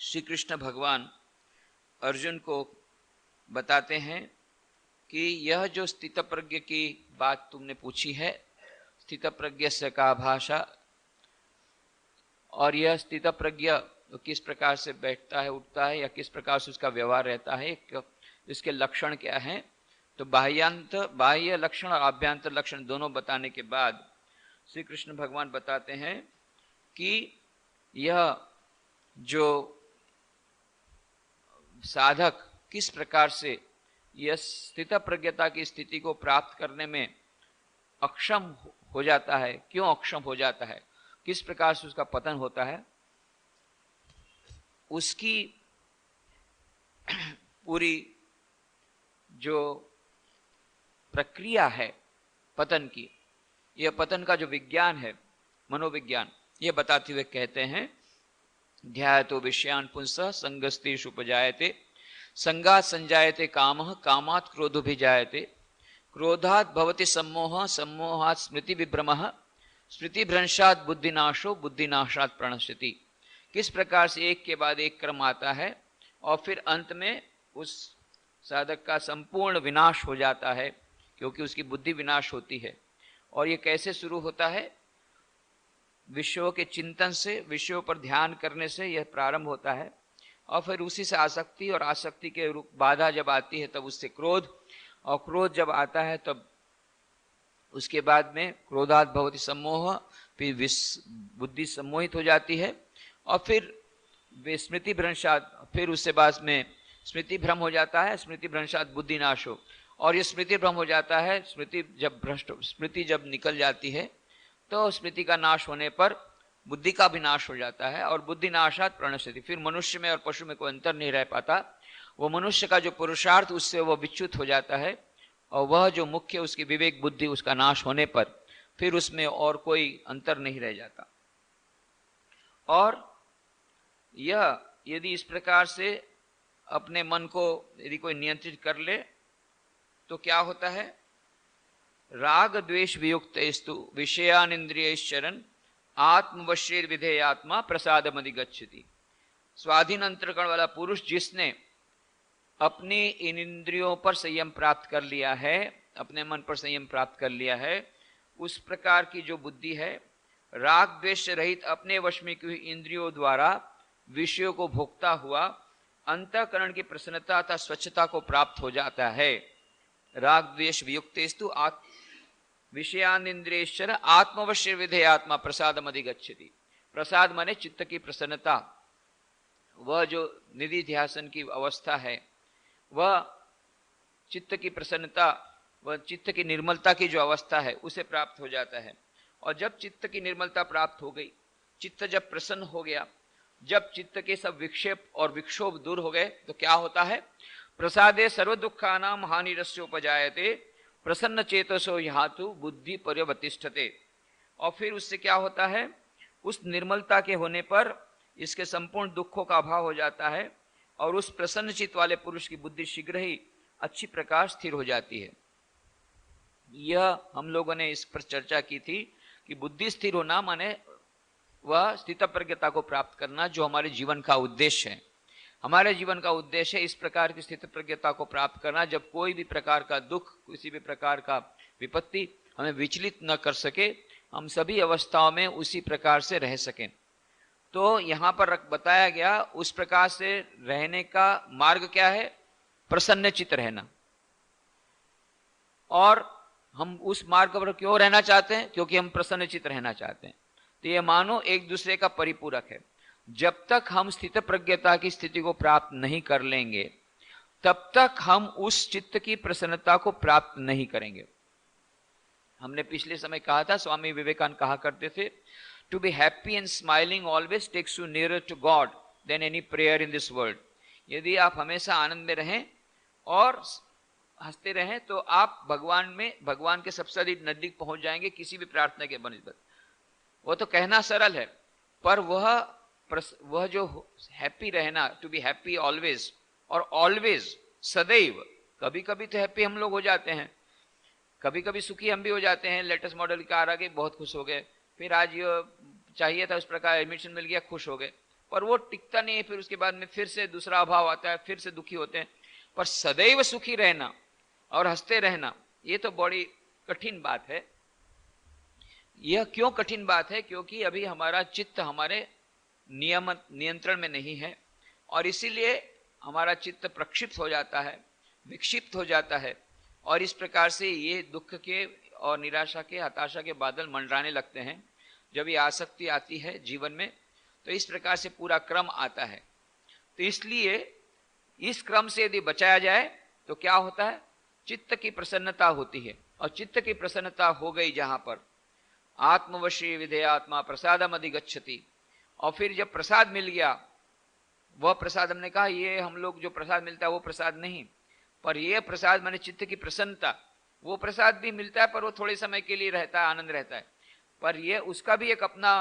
श्री कृष्ण भगवान अर्जुन को बताते हैं कि यह जो स्थितप्रज्ञ की बात तुमने पूछी है, स्थितप्रज्ञ से का भाषा, और यह स्थितप्रज्ञ किस प्रकार से बैठता है, उठता है, या किस प्रकार से उसका व्यवहार रहता है, इसके लक्षण क्या हैं। तो बाह्य लक्षण और आभ्यंतर लक्षण दोनों बताने के बाद श्री कृष्ण भगवान बताते हैं कि यह जो साधक किस प्रकार से यह स्थितप्रज्ञता की स्थिति को प्राप्त करने में अक्षम हो जाता है, क्यों अक्षम हो जाता है, किस प्रकार से उसका पतन होता है, उसकी पूरी जो प्रक्रिया है पतन की, यह पतन का जो विज्ञान है, मनोविज्ञान, यह बताते हुए कहते हैं, ध्यायतो विषयान् पुंसः संगस्तेषु उपजायते, संगात् संजायते कामः, कामात् क्रोधोऽभिजायते, क्रोधात् भवति सम्मोहः, सम्मोहात् स्मृति विभ्रमः, स्मृति भ्रंशात् बुद्धिनाशो, बुद्धिनाशात् प्रणश्यति। किस प्रकार से एक के बाद एक क्रम आता है और फिर अंत में उस साधक का संपूर्ण विनाश हो जाता है, क्योंकि उसकी बुद्धि विनाश होती है। और ये कैसे शुरू होता है? विषयों के चिंतन से, विषयों पर ध्यान करने से यह प्रारंभ होता है, और फिर उसी से आसक्ति, और आसक्ति के रूप बाधा जब आती है तब उससे क्रोध, और क्रोध जब आता है तब उसके बाद में क्रोधात् भवति सम्मोह, फिर बुद्धि सम्मोहित हो जाती है, और फिर स्मृति भ्रंशात्, फिर उससे बाद में स्मृति भ्रम हो जाता है, स्मृति भ्रंशात् बुद्धि नाश हो, और ये स्मृति भ्रम हो जाता है। स्मृति जब निकल जाती है तो स्मृति का नाश होने पर बुद्धि का भी नाश हो जाता है, और बुद्धि नाशात् प्रणश्यति। फिर मनुष्य में और पशु में कोई अंतर नहीं रह पाता, वो मनुष्य का जो पुरुषार्थ उससे वह विच्युत हो जाता है, और वह जो मुख्य उसकी विवेक बुद्धि, उसका नाश होने पर फिर उसमें और कोई अंतर नहीं रह जाता। और यह यदि इस प्रकार से अपने मन को यदि कोई नियंत्रित कर ले तो क्या होता है? राग द्वेष वियुक्तेस्तु विषयानिंद्रियैश्चरन् आत्मवश्येर विधेयात्मा प्रसादमधिगच्छति। स्वाधीन अंतर्करण वाला पुरुष जिसने अपनी इन इंद्रियों पर संयम प्राप्त कर लिया है, अपने मन पर संयम प्राप्त कर लिया है, उस प्रकार की जो बुद्धि है, राग द्वेष रहित अपने वश में की हुई इंद्रियों द्वारा विषयों को भोगता हुआ अंतःकरण की प्रसन्नता तथा स्वच्छता को प्राप्त हो जाता है। राग द्वेष वियुक्तेस्तु विषयानिंद्रियैश्चर आत्मवश्य विधेयात्मा प्रसादम अधिगच्छति। प्रसाद माने चित्त की प्रसन्नता, वह जो निधि ध्यासन की अवस्था है, वह चित्त की प्रसन्नता, वह चित्त की निर्मलता की जो अवस्था है, उसे प्राप्त हो जाता है। और जब चित्त की निर्मलता प्राप्त हो गई, चित्त जब प्रसन्न हो गया, जब चित्त के सब विक्षेप और विक्षोभ दूर हो गए, तो क्या होता है? प्रसादे सर्व दुखानां हानिरस्योपजायते, प्रसन्न चेतसो यातु बुद्धि पर्यवतिष्ठते। और फिर उससे क्या होता है? उस निर्मलता के होने पर इसके संपूर्ण दुखों का अभाव हो जाता है, और उस प्रसन्न चित्त वाले पुरुष की बुद्धि शीघ्र ही अच्छी प्रकार स्थिर हो जाती है। यह हम लोगों ने इस पर चर्चा की थी कि बुद्धि स्थिर होना माने वह स्थितप्रज्ञता को प्राप्त करना, जो हमारे जीवन का उद्देश्य है। हमारे जीवन का उद्देश्य है इस प्रकार की स्थितप्रज्ञता को प्राप्त करना, जब कोई भी प्रकार का दुख, किसी भी प्रकार का विपत्ति हमें विचलित न कर सके, हम सभी अवस्थाओं में उसी प्रकार से रह सकें। तो यहाँ पर बताया गया उस प्रकार से रहने का मार्ग क्या है? प्रसन्न चित्त रहना। और हम उस मार्ग पर क्यों रहना चाहते हैं? क्योंकि हम प्रसन्न चित्त रहना चाहते हैं। तो ये मानो एक दूसरे का परिपूरक है। जब तक हम स्थित प्रज्ञता की स्थिति को प्राप्त नहीं कर लेंगे, तब तक हम उस चित्त की प्रसन्नता को प्राप्त नहीं करेंगे। हमने पिछले समय कहा था, स्वामी विवेकानंद कहा करते थे, to be happy and smiling always takes you nearer to God than any prayer in this world. यदि आप हमेशा आनंद में रहें और हंसते रहें, तो आप भगवान के सबसे अधिक नजदीक पहुंच जाएंगे किसी भी प्रार्थना के बनिस्बत। वो तो कहना सरल है, पर वह जो हैप्पी रहना, टू बी हैप्पी ऑलवेज, और ऑलवेज सदैव, कभी कभी तो हैप्पी हम लोग हो जाते हैं, कभी कभी सुखी हम भी हो जाते हैं। लेटेस्ट मॉडल की कार आ गई, बहुत खुश हो गए, फिर आज ये चाहिए था उस प्रकार एडमिशन मिल गया, खुश हो गए। पर वो टिकता नहीं है, फिर उसके बाद में फिर से दूसरा अभाव आता है, फिर से दुखी होते हैं। पर सदैव सुखी रहना और हंसते रहना ये तो बड़ी कठिन बात है। यह क्यों कठिन बात है? क्योंकि अभी हमारा चित्त हमारे नियंत्रण में नहीं है, और इसीलिए हमारा चित्त प्रक्षिप्त हो जाता है, विक्षिप्त हो जाता है, और इस प्रकार से ये दुख के और निराशा के, हताशा के बादल मंडराने लगते हैं। जब ये आसक्ति आती है जीवन में, तो इस प्रकार से पूरा क्रम आता है। तो इसलिए इस क्रम से यदि बचाया जाए तो क्या होता है? चित्त की प्रसन्नता होती है, और चित्त की प्रसन्नता हो गई जहां पर, आत्मवशी विधेयात्मा प्रसादम अधिगच्छति, और फिर जब प्रसाद मिल गया, वह प्रसाद, हमने कहा ये हम लोग जो प्रसाद मिलता है वो प्रसाद नहीं, पर यह प्रसाद माने चित्त की प्रसन्नता, वो प्रसाद भी मिलता है पर वो थोड़े समय के लिए रहता है, आनंद रहता है, पर ये उसका भी एक अपना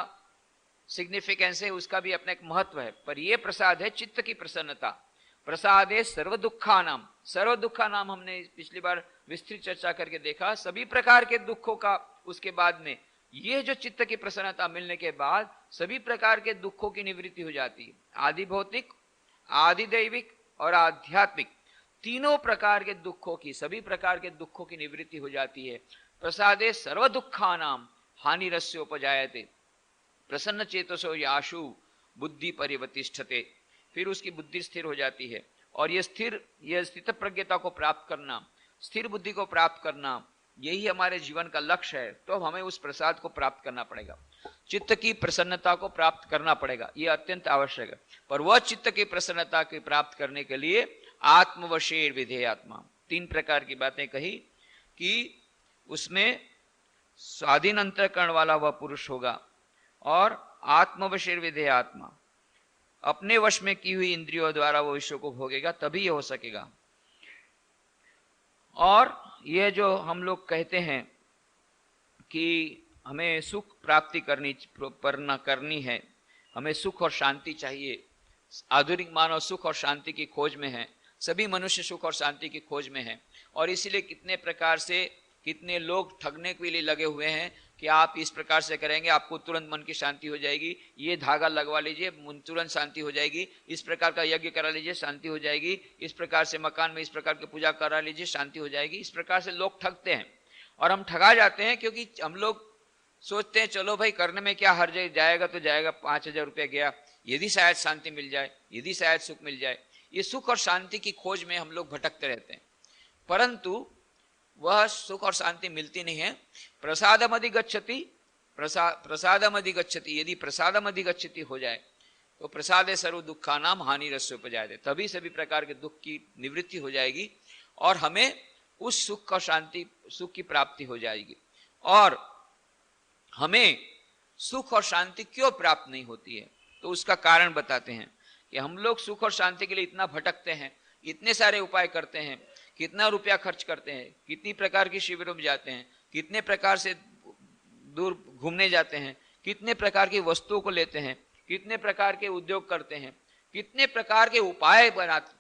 सिग्निफिकेंस है, उसका भी अपना एक महत्व है। पर यह प्रसाद है चित्त की प्रसन्नता। प्रसादे सर्व दुखा नाम, सर्व दुखा नाम हमने पिछली बार विस्तृत चर्चा करके देखा, सभी प्रकार के दुखों का उसके बाद में ये जो चित्त की प्रसन्नता मिलने के बाद सभी प्रकार के दुखों की निवृत्ति हो जाती है। आदि भौतिक, आदि दैविक और आध्यात्मिक तीनों प्रकार के दुखों की, सभी प्रकार के दुखों की निवृत्ति हो जाती है। प्रसादे सर्व दुखानाम हानि रस्योपजायते प्रसन्न चेतसो याशु बुद्धि परिवतिष्ठते, फिर उसकी बुद्धि स्थिर हो जाती है। और यह स्थित प्रज्ञता को प्राप्त करना, स्थिर बुद्धि को प्राप्त करना, यही हमारे जीवन का लक्ष्य है। तो हमें उस प्रसाद को प्राप्त करना पड़ेगा, चित्त की प्रसन्नता को प्राप्त करना पड़ेगा, यह अत्यंत आवश्यक है। पर वह चित्त की प्रसन्नता की प्राप्त करने के लिए आत्मवशेर विधेयात्मा, तीन प्रकार की बातें कही कि उसमें स्वाधीन अंतःकरण वाला वह पुरुष होगा, और आत्मवशेर विधेयात्मा, अपने वश में की हुई इंद्रियों द्वारा वो विषयों को भोगेगा, तभी ये हो सकेगा। और ये जो हम लोग कहते हैं कि हमें सुख प्राप्ति करनी है, हमें सुख और शांति चाहिए, आधुनिक मानव सुख और शांति की खोज में है, सभी मनुष्य सुख और शांति की खोज में है, और इसीलिए कितने प्रकार से कितने लोग ठगने के लिए लगे हुए हैं कि आप इस प्रकार से करेंगे आपको तुरंत मन की शांति हो जाएगी, ये धागा लगवा लीजिए तुरंत शांति हो जाएगी, इस प्रकार का यज्ञ करा लीजिए शांति हो जाएगी, इस प्रकार से मकान में इस प्रकार की पूजा करा लीजिए शांति हो जाएगी। इस प्रकार से लोग ठगते हैं और हम ठगा जाते हैं, क्योंकि हम लोग सोचते हैं चलो भाई करने में क्या हर्ज है, जाएगा तो जाएगा, 5,000 रुपया गया, यदि शायद शांति मिल जाए, यदि शायद सुख मिल जाए। ये सुख और शांति की खोज में हम लोग भटकते रहते हैं, परंतु वह सुख और शांति मिलती नहीं है। प्रसादम अधिगच्छति, प्रसादम अधिगच्छति, यदि प्रसादम अधिगच्छति हो जाए तो प्रसादे सर्व दुखा नाम हानि रस्योपजायते, तभी सभी प्रकार के दुख की निवृत्ति हो जाएगी और हमें उस सुख और शांति, सुख की प्राप्ति हो जाएगी। और हमें सुख और शांति क्यों प्राप्त नहीं होती है, तो उसका कारण बताते हैं कि हम लोग सुख और शांति के लिए इतना भटकते हैं, इतने सारे उपाय करते हैं, कितना रुपया खर्च करते हैं, कितनी प्रकार की शिविरों में जाते हैं, कितने प्रकार से दूर घूमने जाते हैं, कितने प्रकार की वस्तुओं को लेते हैं, कितने प्रकार के उद्योग करते हैं, कितने प्रकार के उपाय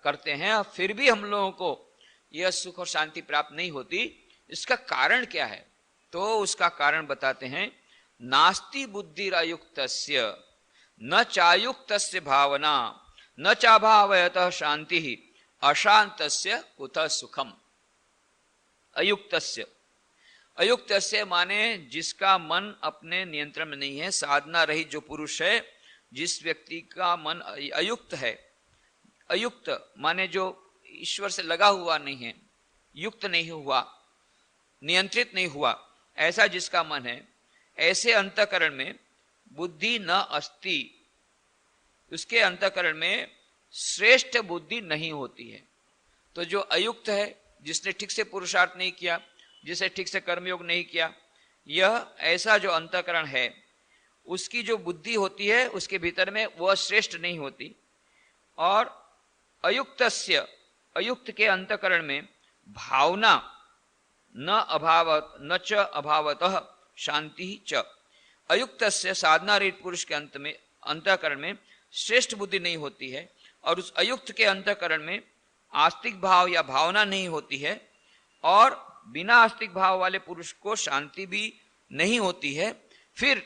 करते हैं, फिर भी हम लोगों को यह सुख और शांति प्राप्त नहीं होती। इसका कारण क्या है? तो उसका कारण बताते हैं, नास्ति बुद्धिरायुक्तस्य न चायुक्तस्य भावना न चाभावयतः शांति अशांतस्य कुतः सुखम। अयुक्तस्य, अयुक्तस्य माने जिसका मन अपने नियंत्रण में नहीं है, साधना रहित जो पुरुष है, जिस व्यक्ति का मन अयुक्त है, अयुक्त माने जो ईश्वर से लगा हुआ नहीं है, युक्त नहीं हुआ, नियंत्रित नहीं हुआ, ऐसा जिसका मन है, ऐसे अंतःकरण में बुद्धि न अस्ति, उसके अंतःकरण में श्रेष्ठ बुद्धि नहीं होती है। तो जो अयुक्त है, जिसने ठीक से पुरुषार्थ नहीं किया, जिसे ठीक से कर्मयोग नहीं किया, यह ऐसा जो अंतःकरण है, उसकी जो बुद्धि होती है उसके भीतर में वह श्रेष्ठ नहीं होती। और अयुक्तस्य, अयुक्त के अंतःकरण में भावना न अभावत न च अभावतः शांति च, अयुक्तस्य साधना रहित पुरुष के अंत में अंतःकरण में श्रेष्ठ बुद्धि नहीं होती है, और उस अयुक्त के अंतःकरण में आस्तिक भाव या भावना नहीं होती है, और बिना आस्तिक भाव वाले पुरुष को शांति भी नहीं होती है। फिर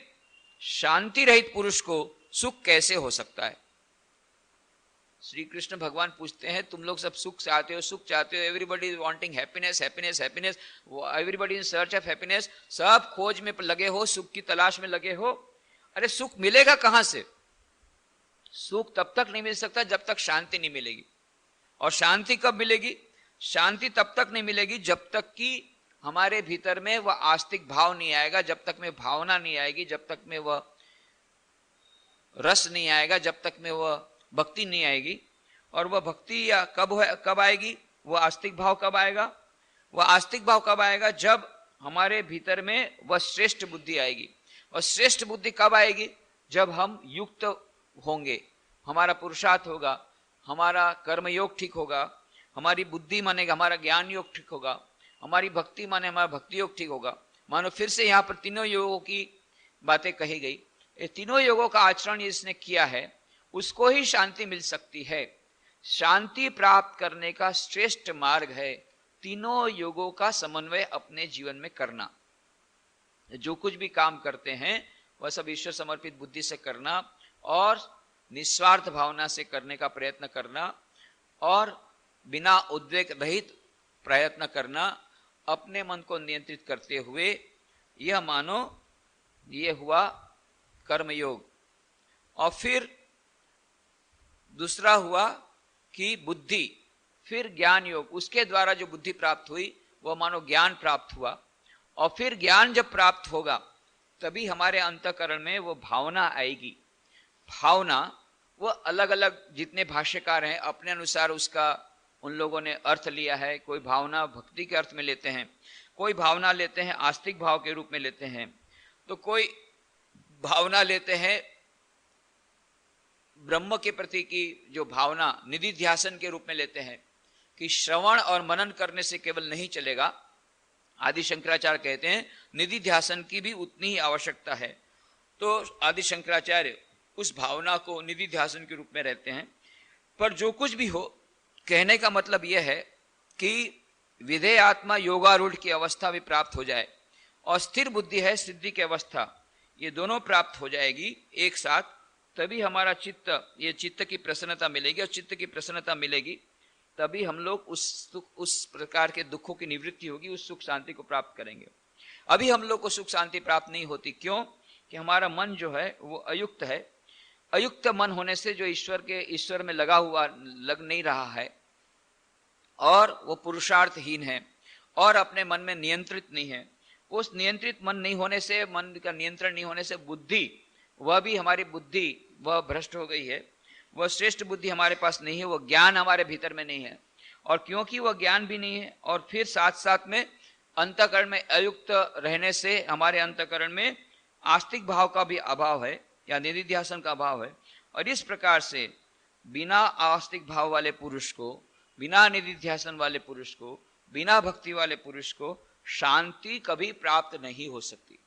शांति रहित पुरुष को सुख कैसे हो सकता है? श्री कृष्ण भगवान पूछते हैं तुम लोग सब सुख चाहते हो, सुख चाहते हो, everybody is wanting happiness happiness happiness, everybody in search of happiness, सब खोज में लगे हो, सुख की तलाश में लगे हो। अरे सुख मिलेगा कहां से? सुख तब तक नहीं मिल सकता जब तक शांति नहीं मिलेगी। और शांति कब मिलेगी? शांति तब तक नहीं मिलेगी जब तक कि हमारे भीतर में वह आस्तिक भाव नहीं आएगा, जब तक में भावना नहीं आएगी, जब तक में वह रस नहीं आएगा, जब तक में वह भक्ति नहीं आएगी। और वह भक्ति या कब आएगी? वह आस्तिक भाव कब आएगा? वह आस्तिक भाव कब आएगा? जब हमारे भीतर में वह श्रेष्ठ बुद्धि आएगी। और श्रेष्ठ बुद्धि कब आएगी? जब हम युक्त होंगे, हमारा पुरुषार्थ होगा, हमारा कर्म योग ठीक होगा, हमारी बुद्धि मानेगा, हमारा ज्ञान योग ठीक होगा, हमारी भक्ति माने हमारा भक्ति योग ठीक होगा। मानो फिर से यहाँ पर तीनों योगों की बातें कही गई। ये तीनों योगों का आचरण जिसने किया है उसको ही शांति मिल सकती है। शांति प्राप्त करने का श्रेष्ठ मार्ग है तीनों योगों का समन्वय अपने जीवन में करना। जो कुछ भी काम करते हैं वह सब ईश्वर समर्पित बुद्धि से करना और निस्वार्थ भावना से करने का प्रयत्न करना और बिना उद्वेग रहित प्रयत्न करना, अपने मन को नियंत्रित करते हुए। यह मानो ये हुआ कर्मयोग। और फिर दूसरा हुआ कि बुद्धि, फिर ज्ञान योग। उसके द्वारा जो बुद्धि प्राप्त हुई वह मानो ज्ञान प्राप्त हुआ। और फिर ज्ञान जब प्राप्त होगा तभी हमारे अंतःकरण में वो भावना आएगी। भावना वो अलग अलग जितने भाष्यकार हैं अपने अनुसार उसका उन लोगों ने अर्थ लिया है। कोई भावना भक्ति के अर्थ में लेते हैं, कोई भावना लेते हैं आस्तिक भाव के रूप में लेते हैं, तो कोई भावना लेते हैं ब्रह्म के प्रति की जो भावना निधि ध्यासन के रूप में लेते हैं कि श्रवण और मनन करने से केवल नहीं चलेगा। आदि शंकराचार्य कहते हैं निधि ध्यासन की भी उतनी ही आवश्यकता है। तो आदि शंकराचार्य उस भावना को निधि ध्यासन के रूप में रहते हैं। पर जो कुछ भी हो, कहने का मतलब यह है कि विधेय आत्मा योगारूढ़ की अवस्था भी प्राप्त हो जाए और स्थिर बुद्धि है सिद्धि की अवस्था, ये दोनों प्राप्त हो जाएगी एक साथ, तभी हमारा चित्त, ये चित्त की प्रसन्नता मिलेगी। और चित्त की प्रसन्नता मिलेगी तभी हम लोग उस प्रकार के दुखों की निवृत्ति होगी, उस सुख शांति को प्राप्त करेंगे। अभी हम लोग को सुख शांति प्राप्त नहीं होती। क्यों? कि हमारा मन जो है वो अयुक्त है। अयुक्त मन होने से जो ईश्वर में लग नहीं रहा है और वो पुरुषार्थहीन है और अपने मन में नियंत्रित नहीं है। उस नियंत्रित मन नहीं होने से, मन का नियंत्रण नहीं होने से बुद्धि, वह भी हमारी बुद्धि वह भ्रष्ट हो गई है। वह श्रेष्ठ बुद्धि हमारे पास नहीं है, वह ज्ञान हमारे भीतर में नहीं है। और क्योंकि वह ज्ञान भी नहीं है और फिर साथ साथ में अंतःकरण में अयुक्त रहने से हमारे अंतःकरण में आस्तिक भाव का भी अभाव है या निधिध्यासन का अभाव है। और इस प्रकार से बिना आस्तिक भाव वाले पुरुष को, बिना निधिध्यासन वाले पुरुष को, बिना भक्ति वाले पुरुष को शांति कभी प्राप्त नहीं हो सकती।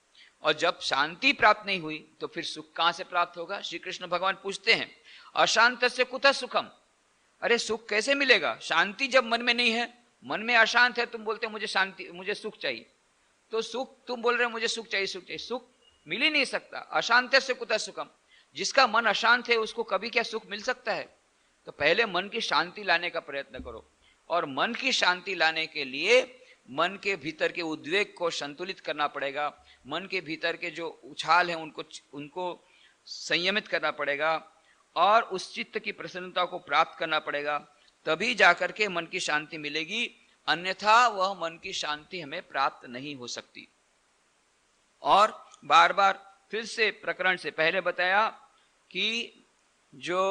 और जब शांति प्राप्त नहीं हुई तो फिर सुख कहां से प्राप्त होगा? श्री कृष्ण भगवान पूछते हैं अशांत से कुतः सुखम। अरे सुख कैसे मिलेगा? शांति जब मन में नहीं है, मन में अशांत है, तुम बोलते मुझे शांति, मुझे सुख चाहिए, तो सुख, तुम बोल रहे हो मुझे सुख चाहिए, सुख चाहिए, सुख मिल ही नहीं सकता। अशांत से कुतः सुखम। जिसका मन अशांत है उसको कभी क्या सुख मिल सकता है? तो पहले मन की शांति लाने का प्रयत्न करो। और मन की शांति लाने के लिए मन के भीतर के उद्वेग को संतुलित करना पड़ेगा, मन के भीतर के जो उछाल हैं उनको संयमित करना पड़ेगा और उस चित्त की प्रसन्नता को प्राप्त करना पड़ेगा, तभी जाकर के मन की शांति मिलेगी। अन्यथा वह मन की शांति हमें प्राप्त नहीं हो सकती। और बार बार फिर से प्रकरण से पहले बताया कि जो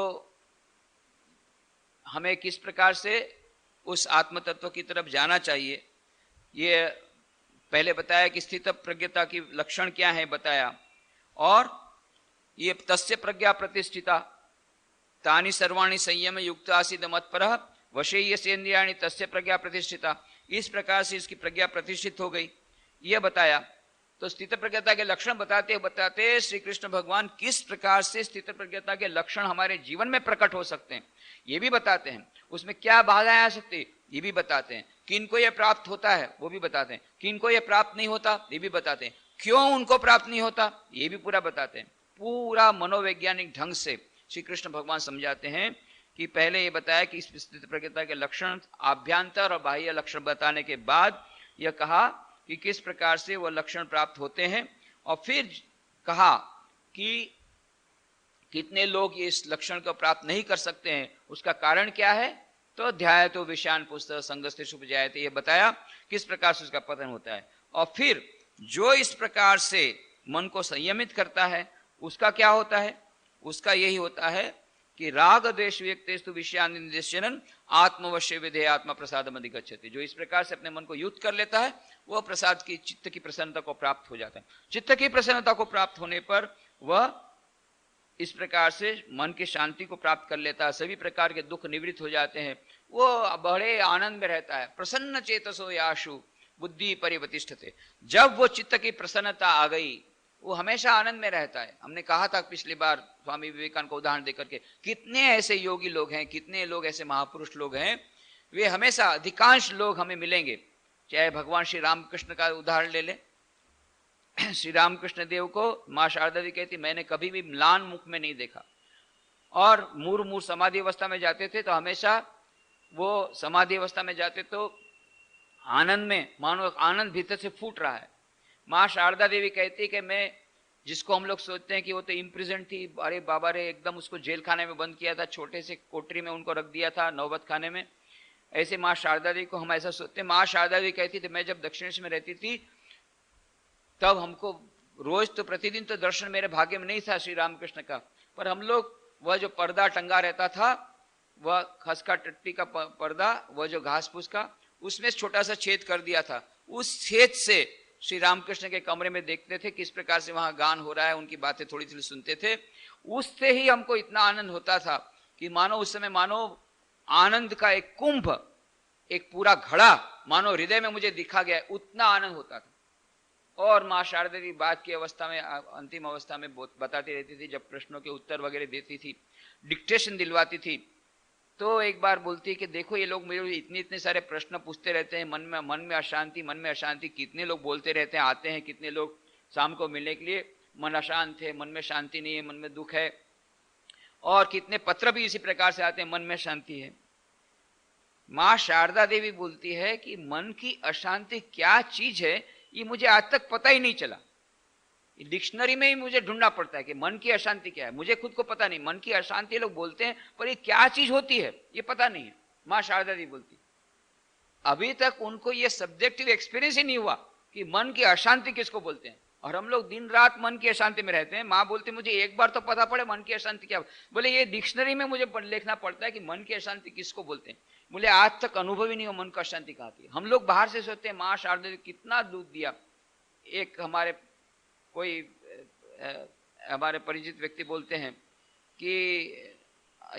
हमें किस प्रकार से उस आत्म तत्व की तरफ जाना चाहिए, ये पहले बताया कि स्थित प्रज्ञता की लक्षण क्या है बताया। और ये तस्य प्रज्ञा प्रतिष्ठिता तानि सर्वाणि संयम युक्त आसीद मत्परः वशे यस्येन्द्रियाणि तस्य प्रज्ञा प्रतिष्ठिता। इस प्रकार से इसकी प्रज्ञा प्रतिष्ठित हो गई, यह बताया। तो स्थित प्रज्ञता के लक्षण बताते श्री कृष्ण भगवान किस प्रकार से स्थित प्रज्ञता के लक्षण हमारे जीवन में प्रकट हो सकते हैं ये भी बताते हैं। उसमें क्या बाधाएं आ सकती ये भी बताते हैं। किनको ये प्राप्त होता है वो भी बताते हैं, किनको ये प्राप्त नहीं होता ये भी बताते हैं, क्यों उनको प्राप्त नहीं होता ये भी पूरा बताते हैं। पूरा मनोवैज्ञानिक ढंग से श्री कृष्ण भगवान समझाते हैं कि पहले ये बताया कि इस स्थित प्रज्ञता के लक्षण, आभ्यंतर और बाह्य लक्षण बताने के बाद यह कहा कि किस प्रकार से वह लक्षण प्राप्त होते हैं, और फिर कहा कि कितने लोग इस लक्षण को प्राप्त नहीं कर सकते हैं, उसका कारण क्या है। तो ध्याय तो विषयान पुस्तक संगस्ते उपजायते, ये बताया किस प्रकार से उसका पतन होता है। और फिर जो इस प्रकार से मन को संयमित करता है उसका क्या होता है, उसका यही होता है कि राग द्वेष वियुक्तेस्तु विषयान निश्चयन आत्मवश्य विधेय आत्मा प्रसादम अधिगच्छति। जो इस प्रकार से अपने मन को युक्त कर लेता है वह प्रसाद की, चित्त की प्रसन्नता को प्राप्त हो जाता है। चित्त की प्रसन्नता को प्राप्त होने पर वह इस प्रकार से मन की शांति को प्राप्त कर लेता है, सभी प्रकार के दुख निवृत्त हो जाते हैं, वो बड़े आनंद में रहता है। प्रसन्न चेतसो याशु बुद्धि परिवतिष्ठते। जब वो चित्त की प्रसन्नता आ गई वो हमेशा आनंद में रहता है। हमने कहा था पिछली बार स्वामी विवेकानंद को उदाहरण देकर के, कितने ऐसे योगी लोग हैं, कितने लोग ऐसे महापुरुष लोग हैं, वे हमेशा, अधिकांश लोग हमें मिलेंगे, चाहे भगवान श्री रामकृष्ण का उदाहरण ले लें। श्री रामकृष्ण देव को माँ शारदा जी कहती, मैंने कभी भी म्लान मुख में नहीं देखा, और मूर समाधि अवस्था में जाते थे तो हमेशा वो समाधि अवस्था में जाते तो आनंद में, मानो आनंद भीतर से फूट रहा है। माँ शारदा देवी कहती कि मैं, जिसको हम लोग सोचते हैं कि वो तो इम्प्रिजन थी, अरे बाबा रे एकदम उसको जेल खाने में बंद किया था, छोटे से कोठरी में उनको रख दिया था, नौबत खाने में, ऐसे माँ शारदा देवी को हम ऐसा सोचते हैं। माँ शारदा देवी कहती थी, मैं जब दक्षिणेश में रहती थी तब हमको रोज तो प्रतिदिन तो दर्शन मेरे भाग्य में नहीं था श्री रामकृष्ण का, पर हम लोग वह जो पर्दा टंगा रहता था, वह खसका टट्टी का पर्दा, वह जो घास फूस का, उसमें छोटा सा छेद कर दिया था, उस छेद से श्री रामकृष्ण के कमरे में देखते थे किस प्रकार से वहां गान हो रहा है, उनकी बातें थोड़ी थोड़ी सुनते थे। उससे ही हमको इतना आनंद होता था कि मानो उस समय, मानो आनंद का एक कुंभ, एक पूरा घड़ा मानो हृदय में मुझे दिखा गया, उतना आनंद होता था। और माँ शारदा जी बात की अवस्था में, अंतिम अवस्था में बताती रहती थी, जब प्रश्नों के उत्तर वगैरह देती थी, डिक्टेशन दिलवाती थी, तो एक बार बोलती है कि देखो ये लोग मेरे इतने सारे प्रश्न पूछते रहते हैं, मन में अशांति, मन में अशांति, कितने लोग बोलते रहते हैं, आते हैं कितने लोग शाम को मिलने के लिए, मन अशांत है, मन में शांति नहीं है, मन में दुख है, और कितने पत्र भी इसी प्रकार से आते हैं, मन में शांति है। माँ शारदा देवी बोलती है कि मन की अशांति क्या चीज है ये मुझे आज तक पता ही नहीं चला, डिक्शनरी में ही मुझे ढूंढना पड़ता है कि मन की अशांति क्या है, मुझे खुद को पता नहीं। मन की अशांति लोग बोलते हैं पर ये क्या चीज होती है ये पता नहीं है। माँ शारदा जी बोलती, अभी तक उनको ये सब्जेक्टिव एक्सपीरियंस ही नहीं हुआ कि मन की अशांति किसको बोलते हैं, और हम लोग दिन रात मन की अशांति में रहते हैं। माँ बोलती मुझे एक बार तो पता पड़े मन की अशांति क्या, बोले ये डिक्शनरी में मुझे लिखना पड़ता है कि मन की अशांति किसको बोलते हैं। बोले आज तक अनुभव ही नहीं हो मन की अशांति कहाँ थी। हम लोग बाहर से सोचते हैं माँ शारदा जी कितना दूध दिया। एक हमारे कोई हमारे परिचित व्यक्ति बोलते हैं कि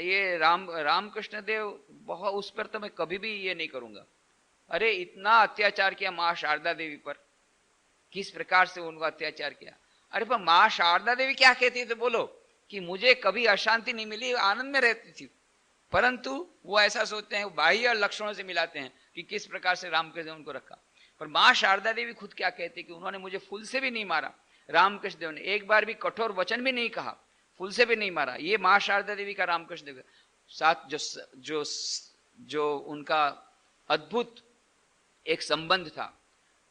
ये रामकृष्ण देव बहुत, उस पर तो मैं कभी भी ये नहीं करूंगा। अरे इतना अत्याचार किया माँ शारदा देवी पर, किस प्रकार से उनको अत्याचार किया। अरे पर माँ शारदा देवी क्या कहती थी, बोलो कि मुझे कभी अशांति नहीं मिली, आनंद में रहती थी। परंतु वो ऐसा सोचते हैं, बाह्य लक्षणों से मिलाते हैं कि किस प्रकार से रामकृष्ण उनको रखा। पर माँ शारदा देवी खुद क्या कहती कि उन्होंने मुझे फूल से भी नहीं मारा, रामकृष्ण देव ने एक बार भी कठोर वचन भी नहीं कहा, फूल से भी नहीं मारा। ये माँ शारदा देवी का रामकृष्ण देव साथ जो उनका अद्भुत एक संबंध था।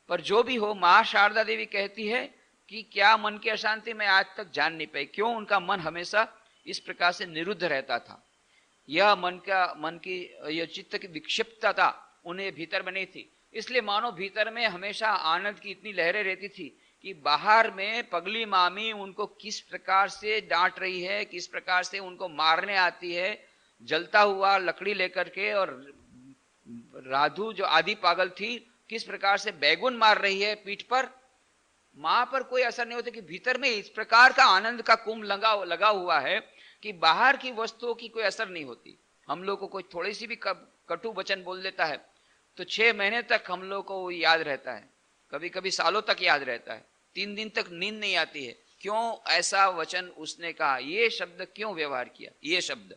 पर जो भी हो, माँ शारदा देवी कहती है कि क्या मन की अशांति में आज तक जान नहीं पाई, क्यों उनका मन हमेशा इस प्रकार से निरुद्ध रहता था। यह मन की यह चित्त की विक्षिप्तता उन्हें भीतर में नहीं थी, इसलिए मानो भीतर में हमेशा आनंद की इतनी लहरें रहती थी कि बाहर में पगली मामी उनको किस प्रकार से डांट रही है, किस प्रकार से उनको मारने आती है जलता हुआ लकड़ी लेकर के, और राधु जो आदि पागल थी किस प्रकार से बैगुन मार रही है पीठ पर, मां पर कोई असर नहीं होता कि भीतर में इस प्रकार का आनंद का कुंभ लगा हुआ है कि बाहर की वस्तुओं की कोई असर नहीं होती। हम लोग को कोई थोड़ी सी भी कटु वचन बोल देता है तो 6 महीने तक हम लोग को याद रहता है, कभी कभी सालों तक याद रहता है, 3 दिन तक नींद नहीं आती है। क्यों ऐसा वचन उसने कहा, ये शब्द क्यों व्यवहार किया, ये शब्द,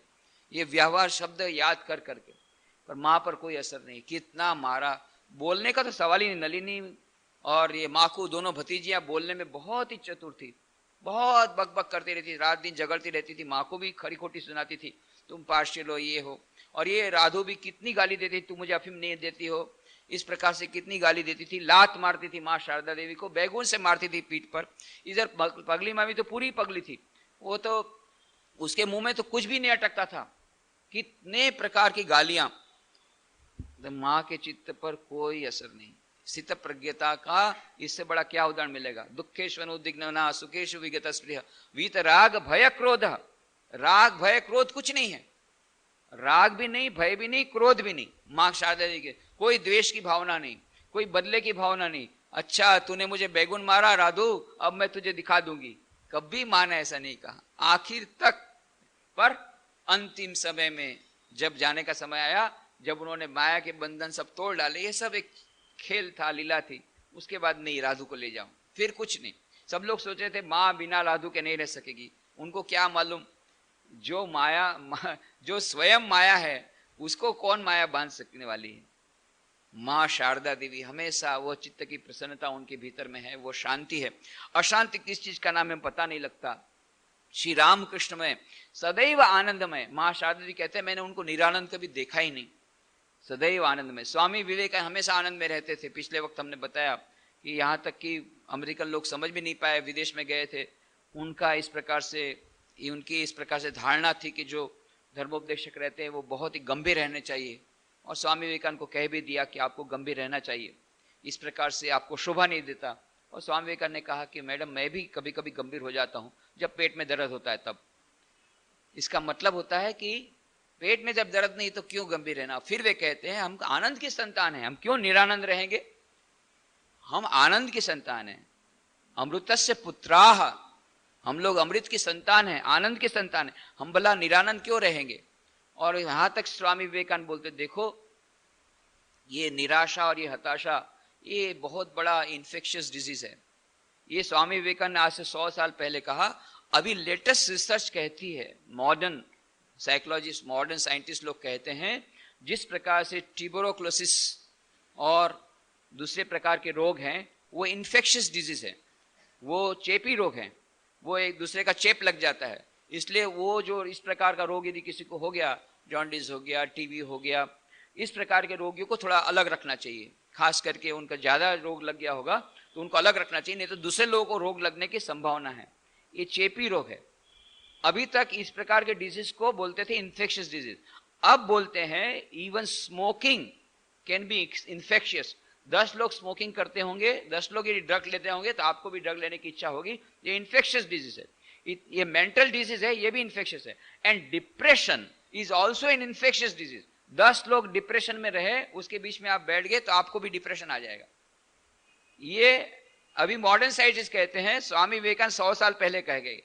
ये व्यवहार शब्द याद कर करके। पर माँ पर कोई असर नहीं, कितना मारा, बोलने का तो सवाल ही नहीं। नलिनी और ये माकू दोनों भतीजियां बोलने में बहुत ही चतुर थी, बहुत बकबक करती रहती, रात दिन झगड़ती रहती थी, माँ को भी खरी खोटी सुनाती थी। तुम पार्शियल हो, ये हो। और ये राधो भी कितनी गाली देती, तुम मुझे अफीम नहीं देती हो, इस प्रकार से कितनी गाली देती थी। लात मारती थी माँ शारदा देवी को, बैगुन से मारती थी पीठ पर। इधर पगली मामी तो पूरी पगली थी, वो तो उसके मुंह में तो कुछ भी नहीं अटकता था, कितने प्रकार की गालियां। माँ के चित्त पर कोई असर नहीं। स्थित प्रज्ञता का इससे बड़ा क्या उदाहरण मिलेगा। दुखेश्वर उद्विग्न सुखेशु विगत स्पृह वीत राग भय क्रोध। राग भय क्रोध कुछ नहीं है, राग भी नहीं, भय भी नहीं, क्रोध भी नहीं। माँ शारदा जी के कोई द्वेष की भावना नहीं, कोई बदले की भावना नहीं। अच्छा तूने मुझे बैगुन मारा राधु, अब मैं तुझे दिखा दूंगी, कभी माँ ने ऐसा नहीं कहा आखिर तक। पर अंतिम समय में जब जाने का समय आया, जब उन्होंने माया के बंधन सब तोड़ डाले, ये सब एक खेल था, लीला थी, उसके बाद नहीं राधु को ले जाऊं, फिर कुछ नहीं। सब लोग सोच रहे थे माँ बिना राधु के नहीं रह सकेगी, उनको क्या मालूम जो माया, जो स्वयं माया है उसको कौन माया बांध सकने वाली है। माँ शारदा देवी हमेशा वो चित्त की प्रसन्नता उनके भीतर में है, वो शांति है। अशांति किस चीज का नाम है पता नहीं लगता। श्री रामकृष्ण में सदैव आनंदमय, माँ शारदा जी कहते हैं मैंने उनको निरानंद कभी देखा ही नहीं, सदैव आनंद में। स्वामी विवेकानंद हमेशा आनंद में रहते थे। पिछले वक्त हमने बताया कि यहाँ तक कि अमेरिकन लोग समझ भी नहीं पाए, विदेश में गए थे, उनका इस प्रकार से, उनकी इस प्रकार से धारणा थी कि जो धर्मोपदेशक रहते हैं वो बहुत ही गंभीर रहने चाहिए। और स्वामी विवेकानंद को कह भी दिया कि आपको गंभीर रहना चाहिए, इस प्रकार से आपको शोभा नहीं देता। और स्वामी विवेकानंद ने कहा कि मैडम मैं भी कभी कभी गंभीर हो जाता हूँ जब पेट में दर्द होता है तब। इसका मतलब होता है कि पेट में जब दर्द नहीं तो क्यों गंभीर रहना। फिर वे कहते हैं हम आनंद की संतान हैं, हम क्यों निरानंद रहेंगे, हम आनंद की संतान हैं। अमृतस्य पुत्राः, हम लोग अमृत की संतान हैं, आनंद की संतान है, हम भला निरानंद क्यों रहेंगे। और यहां तक स्वामी विवेकानंद बोलते देखो ये निराशा और ये हताशा ये बहुत बड़ा इन्फेक्शियस डिजीज है। ये स्वामी विवेकानंद ने आज से 100 साल पहले कहा। अभी लेटेस्ट रिसर्च कहती है, मॉडर्न साइकोलॉजिस्ट, मॉडर्न साइंटिस्ट लोग कहते हैं जिस प्रकार से ट्यूबरोक्लोसिस और दूसरे प्रकार के रोग हैं वो इन्फेक्शियस डिजीज है, वो चेपी रोग हैं, वो एक दूसरे का चेप लग जाता है। इसलिए वो जो इस प्रकार का रोग यदि किसी को हो गया, जॉन्डिस हो गया, टीबी हो गया, इस प्रकार के रोगियों को थोड़ा अलग रखना चाहिए। खास करके उनका ज्यादा रोग लग गया होगा तो उनको अलग रखना चाहिए, नहीं तो दूसरे लोगों को रोग लगने की संभावना है। ये चेपी रोग है। अभी तक इस प्रकार के डिजीज को बोलते थे इन्फेक्शियस डिजीज, अब बोलते हैं even smoking can be infectious. 10 लोग स्मोकिंग करते होंगे, 10 लोग यदि ड्रग लेते होंगे तो आपको भी ड्रग लेने की इच्छा होगी। ये इन्फेक्शियस डिजीज है, ये मेंटल डिजीज है, ये भी इन्फेक्शियस है। And depression is also an infectious disease. 10 लोग डिप्रेशन में रहे, उसके बीच में आप बैठ गए तो आपको भी डिप्रेशन आ जाएगा। ये अभी मॉडर्न साइंटिस्ट कहते हैं, स्वामी विवेकानंद 100 साल पहले कह गए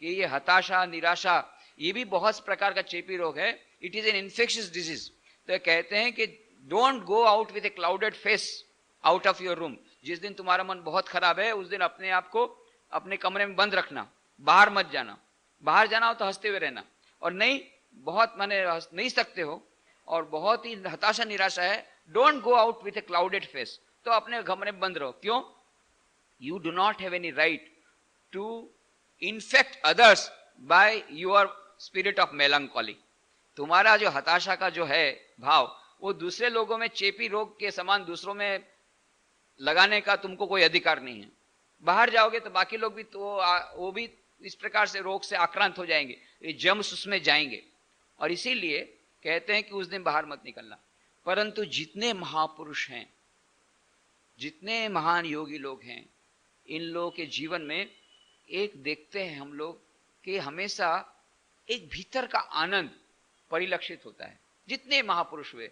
कि ये हताशा, निराशा ये भी बहुत प्रकार का चेपी रोग है, it is an infectious disease. तो कहते हैं कि don't go out with a clouded face out of your room. जिस दिन तुम्हारा मन बहुत खराब है उस दिन अपने आप को अपने कमरे में बंद रखना, बाहर मत जाना। बाहर जाना हो तो हंसते हुए रहना, और नहीं बहुत माने नहीं सकते हो और बहुत ही हताशा निराशा है, don't go out with a clouded face, तो अपने कमरे में बंद रहो। क्यों? You do not have any right to infect others by your spirit of melancholy. तुम्हारा जो हताशा का जो है भाव, वो दूसरे लोगों में चेपी रोग के समान दूसरों में लगाने का तुमको कोई अधिकार नहीं है। बाहर जाओगे तो बाकी लोग भी तो वो भी इस प्रकार से रोग से आक्रांत हो जाएंगे, ये जम्स उसमें जाएंगे। और इसीलिए कहते हैं कि उस दिन बाहर मत निकलना। परंतु जितने महापुरुष हैं, जितने महान योगी लोग हैं, इन लोगों के जीवन में एक देखते हैं हम लोग कि हमेशा एक भीतर का आनंद परिलक्षित होता है। जितने महापुरुष हुए,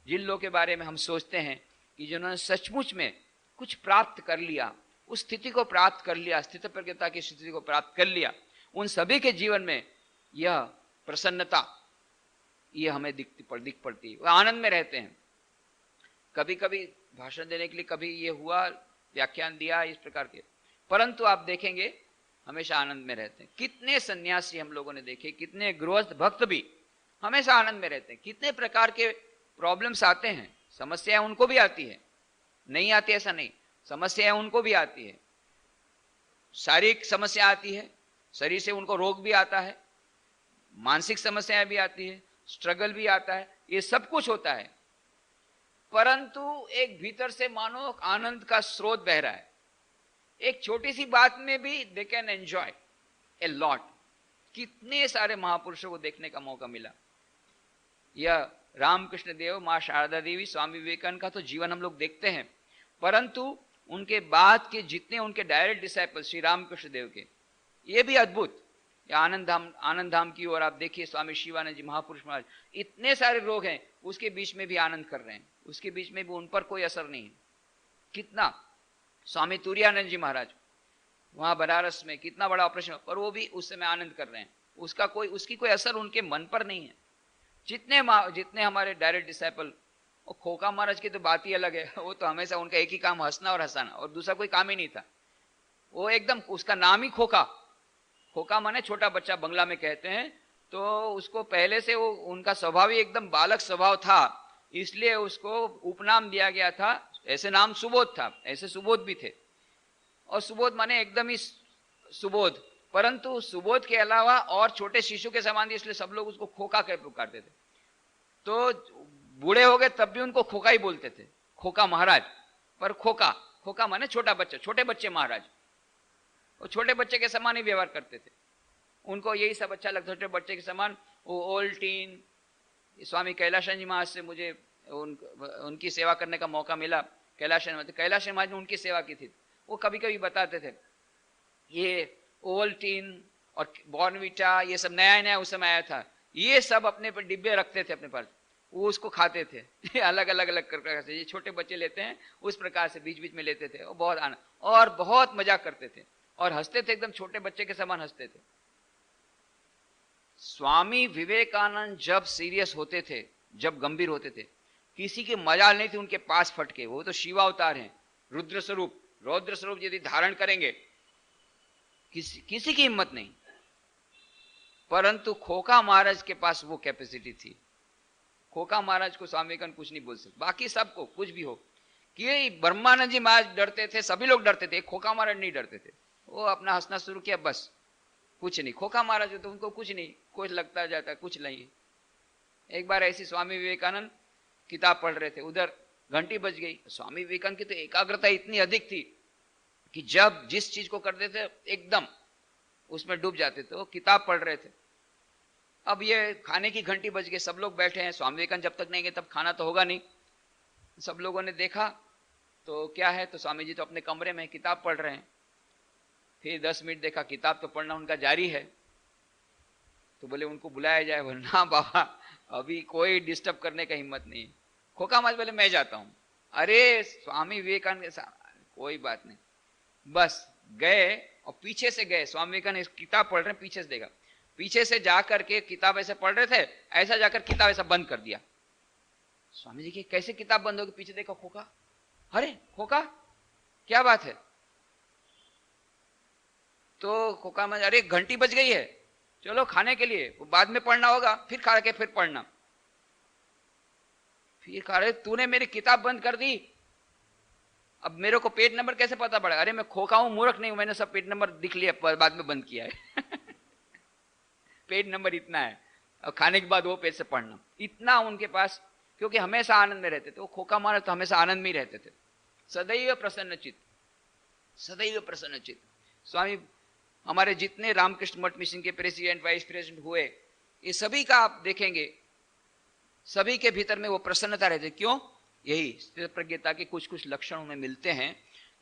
जिन लोगों के बारे में हम सोचते हैं कि जिन्होंने सचमुच में कुछ प्राप्त कर लिया, उस स्थिति को प्राप्त कर लिया, स्थित प्रज्ञता की स्थिति को प्राप्त कर लिया, उन सभी के जीवन में यह प्रसन्नता ये हमें दिख पड़ती है। वो आनंद में रहते हैं। कभी कभी भाषण देने के लिए कभी ये हुआ, व्याख्यान दिया इस प्रकार के, परंतु आप देखेंगे हमेशा आनंद में रहते हैं। कितने सन्यासी हम लोगों ने देखे, कितने गृहस्थ भक्त भी हमेशा आनंद में रहते हैं। कितने प्रकार के प्रॉब्लम्स आते हैं, समस्याएं उनको भी आती है, नहीं आती ऐसा नहीं, समस्याएं उनको भी आती है। शारीरिक समस्या आती है, शरीर से उनको रोग भी आता है, मानसिक समस्याएं भी आती है, स्ट्रगल भी आता है, ये सब कुछ होता है, परंतु एक भीतर से मानो आनंद का स्रोत बह रहा है। एक छोटी सी बात में भी they can enjoy a lot. कितने सारे महापुरुषों को देखने का मौका मिला। यह रामकृष्ण देव, मां शारदा देवी, स्वामी विवेकानंद का तो जीवन हम लोग देखते हैं, परंतु उनके बाद के जितने उनके डायरेक्ट डिसाइपल श्री रामकृष्ण देव के, ये भी अद्भुत। आनंद धाम की ओर आप देखिए, स्वामी शिवानंद जी महापुरुष महाराज, इतने सारे लोग हैं, उसके बीच में भी आनंद कर रहे हैं, उसके बीच में भी उन पर कोई असर नहीं है। कितना स्वामी तुरानंद जी महाराज वहां बनारस में, कितना बड़ा ऑपरेशन, पर वो भी उस समय आनंद कर रहे हैं, उसकी कोई असर उनके मन पर नहीं है। जितने हमारे डायरेक्ट डिसाइपल, और खोखा महाराज की तो बात ही अलग है, वो तो हमेशा उनका एक ही काम हंसना और हंसाना, और दूसरा कोई काम ही नहीं था। वो एकदम, उसका नाम ही खोखा, खोखा माने छोटा बच्चा बंगला में कहते हैं, तो उसको पहले से वो उनका स्वभाव ही एकदम बालक स्वभाव था, इसलिए उसको उपनाम दिया गया था। ऐसे नाम सुबोध था, ऐसे सुबोध भी थे, और सुबोध माने एकदम ही सुबोध, परंतु सुबोध के अलावा और छोटे शिशु के समान थी, इसलिए सब लोग उसको खोखा कह पुकारते थे। तो बूढ़े हो गए तब भी उनको खोखा ही बोलते थे, खोखा महाराज। पर खोखा माने छोटा बच्चा, छोटे बच्चे महाराज, वो छोटे बच्चे के समान ही व्यवहार करते थे, उनको यही सब अच्छा लगता, छोटे बच्चे के समान। वो ओल्ड टीन, स्वामी कैलाशानंद जी महाराज से मुझे उनकी सेवा करने का मौका मिला। कैलाशानंद महाराज ने उनकी सेवा की थी, वो कभी कभी बताते थे, ये ओल्ड टीन और बॉर्नविटा ये सब नया नया उस समय आया था, ये सब अपने पर डिब्बे रखते थे अपने पास, वो उसको खाते थे अलग अलग प्रकार से, ये छोटे बच्चे लेते हैं उस प्रकार से बीच बीच में लेते थे, और बहुत आनंद और बहुत मजाक करते थे और हंसते थे, एकदम छोटे बच्चे के समान हंसते थे। स्वामी विवेकानंद जब सीरियस होते थे, जब गंभीर होते थे, किसी की मजाल नहीं थी उनके पास फटके। वो तो शिवावतार हैं, रुद्र स्वरूप, रौद्र स्वरूप यदि धारण करेंगे, किसी की हिम्मत नहीं। परंतु खोखा महाराज के पास वो कैपेसिटी थी। खोखा महाराज को स्वामी विवेकानंद कुछ नहीं बोल सकते, बाकी सबको कुछ भी हो, कि ब्रह्मानंद जी महाराज डरते थे, सभी लोग डरते थे, खोखा महाराज नहीं डरते थे। वो अपना हंसना शुरू किया, बस कुछ नहीं। खोखा महाराज तो उनको कुछ नहीं, कुछ लगता जाता कुछ नहीं। एक बार ऐसी स्वामी विवेकानंद किताब पढ़ रहे थे, उधर घंटी बज गई। स्वामी विवेकानंद की तो एकाग्रता इतनी अधिक थी कि जब जिस चीज को करते थे एकदम उसमें डूब जाते थे। वो किताब पढ़ रहे थे, अब ये खाने की घंटी बज गई, सब लोग बैठे हैं, स्वामी विवेकानंद जब तक नहीं गए तब खाना तो होगा नहीं। सब लोगों ने देखा तो क्या है, तो स्वामी जी तो अपने कमरे में किताब पढ़ रहे हैं। फिर 10 मिनट देखा, किताब तो पढ़ना उनका जारी है, तो बोले उनको बुलाया जाए। बोले ना बाबा, अभी कोई डिस्टर्ब करने का हिम्मत नहीं। खोखा महाराज बोले मैं जाता हूं। अरे स्वामी विवेकानंद के साथ कोई बात नहीं, बस गए और पीछे से गए। स्वामी विवेकानंद किताब पढ़ रहे हैं, पीछे से देखा, पीछे से जाकर के किताब ऐसे पढ़ रहे थे, ऐसा जाकर किताब ऐसा बंद कर दिया। स्वामी जी की कैसे किताब बंद होगी, पीछे देखा खोखा, अरे खोखा क्या बात है। तो खोखा महाराज, अरे घंटी बज गई है, चलो खाने के लिए, वो बाद में पढ़ना होगा, फिर खा के फिर पढ़ना। फिर कहा, अरे तूने मेरी किताब बंद कर दी, अब मेरे को पेज नंबर कैसे पता पड़ा। अरे मैं खोखा हूं, मूर्ख नहीं हूं, मैंने सब पेज नंबर दिख लिया, बाद में बंद किया है पेज नंबर इतना है, और खाने के बाद वो पेज से पढ़ना, इतना उनके पास, क्योंकि हमेशा आनंद में रहते थे। वो खोखा महाराज तो हमेशा आनंद में ही रहते थे, सदैव प्रसन्नचित, सदैव प्रसन्नचित। स्वामी हमारे जितने रामकृष्ण मठ मिशन के प्रेसिडेंट, वाइस प्रेसिडेंट हुए, ये सभी का आप देखेंगे, सभी के भीतर में वो प्रसन्नता रहती है। क्यों? यही स्थिर प्रज्ञता के कुछ कुछ लक्षण उन्हें मिलते हैं